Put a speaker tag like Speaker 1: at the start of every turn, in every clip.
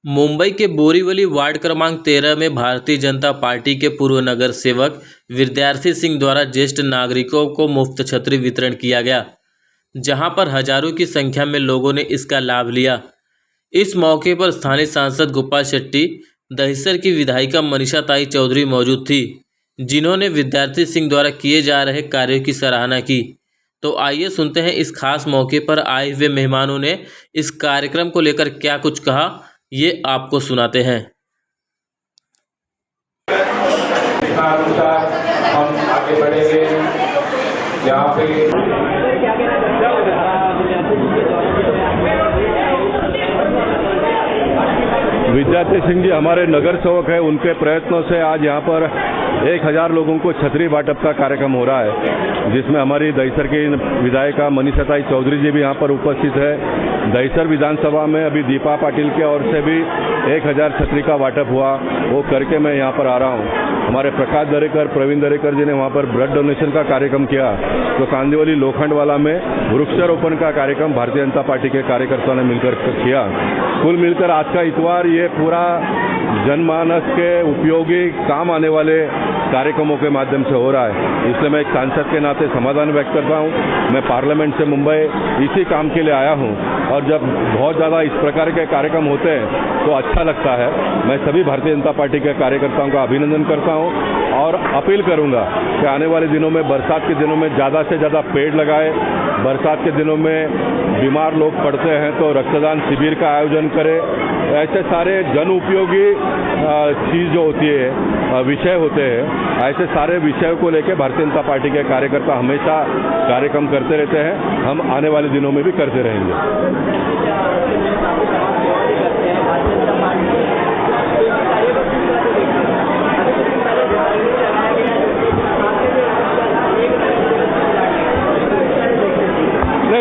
Speaker 1: मुंबई के बोरीवली वार्ड क्रमांक 13 में भारतीय जनता पार्टी के पूर्व नगर सेवक विद्यार्थी सिंह द्वारा ज्येष्ठ नागरिकों को मुफ्त छतरी वितरण किया गया, जहां पर हजारों की संख्या में लोगों ने इसका लाभ लिया। इस मौके पर स्थानीय सांसद गोपाल शेट्टी, दहिसर की विधायिका मनीषा ताई चौधरी मौजूद थी, जिन्होंने विद्यार्थी सिंह द्वारा किए जा रहे कार्यों की सराहना की। तो आइए सुनते हैं इस खास मौके पर आए हुए मेहमानों ने इस कार्यक्रम को लेकर क्या कुछ कहा, ये आपको सुनाते हैं।
Speaker 2: हम आगे बढ़ेंगे। यहाँ पे विद्यार्थी सिंह जी हमारे नगर सेवक है, उनके प्रयत्नों से आज यहाँ पर 1000 लोगों को छतरी बांटप का कार्यक्रम हो रहा है, जिसमें हमारी दहिसर की विधायिका मनीषा ताई चौधरी जी भी यहाँ पर उपस्थित है। दहिसर विधानसभा में अभी दीपा पाटिल के ओर से भी 1000 छतरी का वाटप हुआ, वो करके मैं यहाँ पर आ रहा हूँ। हमारे प्रकाश दरेकर, प्रवीण दरेकर जी ने वहाँ पर ब्लड डोनेशन का कार्यक्रम किया, तो कांदिवली लोखंडवाला में वृक्षारोपण का कार्यक्रम भारतीय जनता पार्टी के कार्यकर्ताओं ने मिलकर किया। कुल मिलकर आज का इतवार ये पूरा जनमानस के उपयोगी काम आने वाले कार्यक्रमों के माध्यम से हो रहा है। इसलिए मैं एक सांसद के नाते समाधान व्यक्त करता हूँ। मैं पार्लियामेंट से मुंबई इसी काम के लिए आया हूँ, और जब बहुत ज़्यादा इस प्रकार के कार्यक्रम होते हैं तो अच्छा लगता है। मैं सभी भारतीय जनता पार्टी के कार्यकर्ताओं का अभिनंदन करता हूँ और अपील करूँगा कि आने वाले दिनों में, बरसात के दिनों में ज़्यादा से ज़्यादा पेड़ लगाए। बरसात के दिनों में बीमार लोग पड़ते हैं तो रक्तदान शिविर का आयोजन करें। ऐसे सारे जन उपयोगी चीज़ जो होती है, विषय होते हैं, ऐसे सारे विषयों को लेकर भारतीय जनता पार्टी के कार्यकर्ता हमेशा कार्यक्रम करते रहते हैं। हम आने वाले दिनों में भी करते रहेंगे।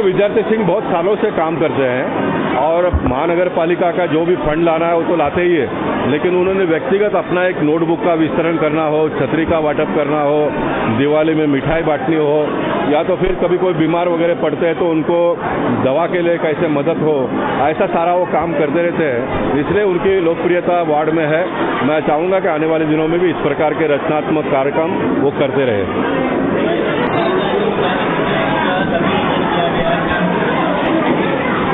Speaker 2: विद्यार्थी सिंह बहुत सालों से काम करते हैं और महानगर पालिका का जो भी फंड लाना है वो तो लाते ही है, लेकिन उन्होंने व्यक्तिगत अपना एक नोटबुक का वितरण करना हो, छतरी का वाटप करना हो, दिवाली में मिठाई बांटनी हो, या तो फिर कभी कोई बीमार वगैरह पड़ते हैं तो उनको दवा के लिए कैसे मदद हो, ऐसा सारा वो काम करते रहते हैं। इसलिए उनकी लोकप्रियता वार्ड में है। मैं चाहूँगा कि आने वाले दिनों में भी इस प्रकार के रचनात्मक कार्यक्रम वो करते रहे।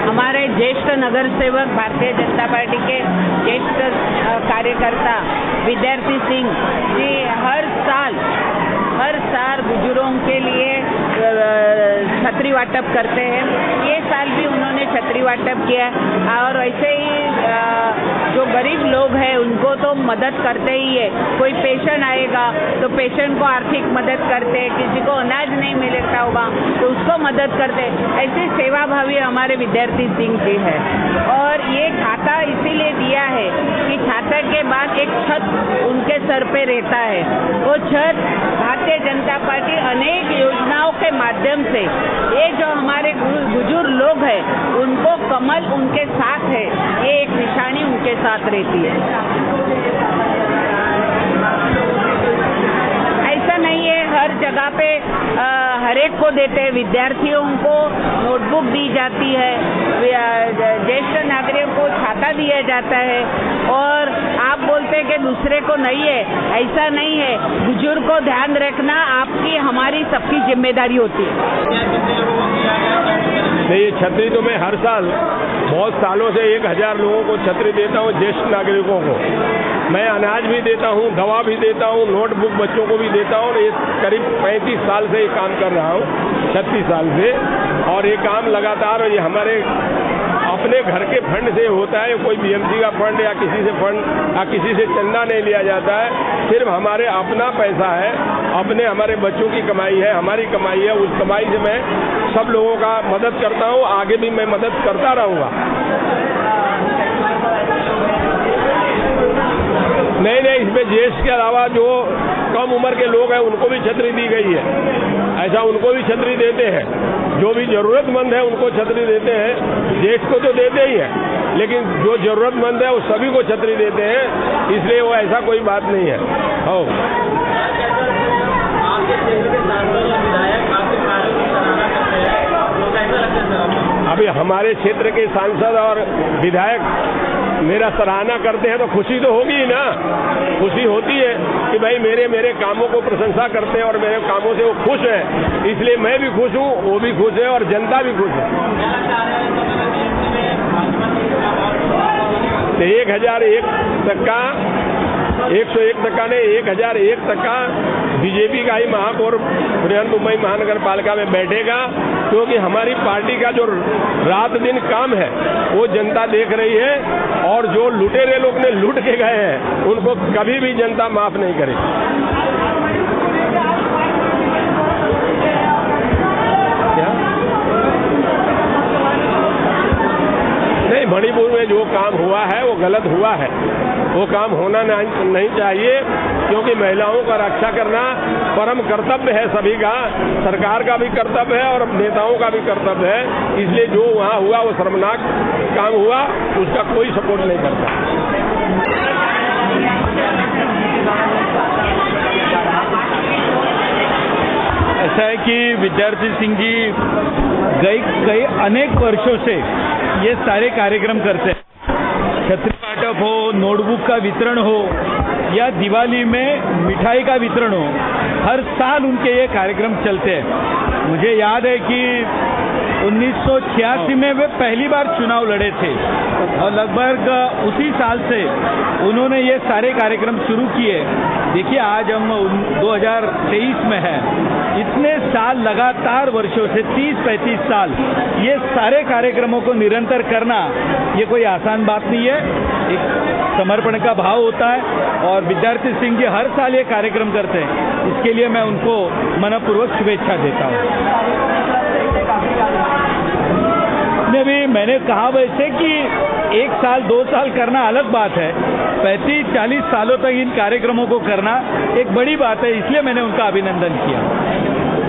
Speaker 3: हमारे ज्येष्ठ नगर सेवक, भारतीय जनता पार्टी के ज्येष्ठ कार्यकर्ता विद्यार्थी सिंह जी हर साल बुजुर्गों के लिए छतरी वाटप करते हैं। ये साल भी उन्होंने छतरी वाटप किया, और ऐसे ही जो गरीब लोग हैं उनको तो मदद करते ही है। कोई पेशेंट आएगा तो पेशेंट को आर्थिक मदद करते, किसी को अनाज नहीं मिलता होगा तो उसको मदद करते। ऐसे सेवाभावी हमारे विद्यार्थी सिंह जी है। और ये खाता इसीलिए दिया है कि छाता के बाद एक छत उनके सर पे रहता है। वो छत भारतीय जनता पार्टी अनेक योजनाओं के माध्यम से, ये जो हमारे बुजुर्ग लोग हैं उनको कमल उनके साथ है, ये एक निशानी उनके साथ रहती है। ऐसा नहीं है हर जगह पे हर एक को देते हैं। विद्यार्थियों को नोटबुक दी जाती है, ज्येष्ठ नागरिकों को छाता दिया जाता है, और आप बोलते हैं कि दूसरे को नहीं है, ऐसा नहीं है। बुजुर्ग को ध्यान रखना आपकी, हमारी, सबकी जिम्मेदारी होती है।
Speaker 2: नहीं, ये छतरी तो मैं हर साल बहुत सालों से 1000 लोगों को छतरी देता हूँ, ज्येष्ठ नागरिकों को। मैं अनाज भी देता हूँ, दवा भी देता हूँ, नोटबुक बच्चों को भी देता हूँ। ये करीब 35 साल से ये काम कर रहा हूँ, 36 साल से, और ये काम लगातार, ये हमारे अपने घर के फंड से होता है। कोई बीएमसी का फंड या किसी से फंड या किसी से चंदा नहीं लिया जाता है। सिर्फ हमारे अपना पैसा है, अपने हमारे बच्चों की कमाई है, हमारी कमाई है। उस कमाई से मैं सब लोगों का मदद करता हूँ, आगे भी मैं मदद करता रहूँगा। नहीं, इसमें ज्येष्ठ के अलावा जो कम उम्र के लोग हैं उनको भी छतरी दी गई है। ऐसा उनको भी छतरी देते हैं, जो भी जरूरतमंद है उनको छतरी देते हैं। ज्येष्ठ को तो देते ही है, लेकिन जो जरूरतमंद है वो सभी को छतरी देते हैं। इसलिए वो ऐसा कोई बात नहीं है। हो अभी हमारे क्षेत्र के सांसद और विधायक
Speaker 4: मेरा सराहना करते हैं तो खुशी तो होगी ही ना। खुशी होती है कि भाई मेरे कामों को प्रशंसा करते हैं और मेरे कामों से वो खुश है, इसलिए मैं भी खुश हूँ, वो भी खुश है और जनता भी खुश है। तो 1,001% बीजेपी का ही महापौर बृहन्मुंबई महानगर पालिका में बैठेगा, क्योंकि हमारी पार्टी का जो रात दिन काम है वो जनता देख रही है, और जो लुटेरे लोग ने लूट के गए हैं उनको कभी भी जनता माफ नहीं करेगी। नहीं, मणिपुर में जो काम हुआ है वो गलत हुआ है, वो काम होना नहीं चाहिए, क्योंकि महिलाओं का रक्षा करना परम कर्तव्य है सभी का, सरकार का भी कर्तव्य है और नेताओं का भी कर्तव्य है। इसलिए जो वहाँ हुआ वो शर्मनाक काम हुआ, उसका कोई सपोर्ट नहीं करता।
Speaker 5: ऐसा है कि विद्यार्थी सिंह जी कई अनेक वर्षों से ये सारे कार्यक्रम करते हैं, छतरी वाटप हो, नोटबुक का वितरण हो या दिवाली में मिठाई का वितरण हो, हर साल उनके ये कार्यक्रम चलते हैं। मुझे याद है कि 1986 में वे पहली बार चुनाव लड़े थे और लगभग उसी साल से उन्होंने ये सारे कार्यक्रम शुरू किए। देखिए आज हम 2023 में हैं, इतने साल लगातार वर्षों से 30-35 साल ये सारे कार्यक्रमों को निरंतर करना ये कोई आसान बात नहीं है, एक समर्पण का भाव होता है और विद्यार्थी सिंह जी हर साल ये कार्यक्रम करते हैं, इसके लिए मैं उनको मनपूर्वक शुभेच्छा देता हूँ। मैंने कहा वैसे कि 1 साल 2 साल करना अलग बात है, 35-40 सालों तक इन कार्यक्रमों को करना एक बड़ी बात है, इसलिए मैंने उनका अभिनंदन किया।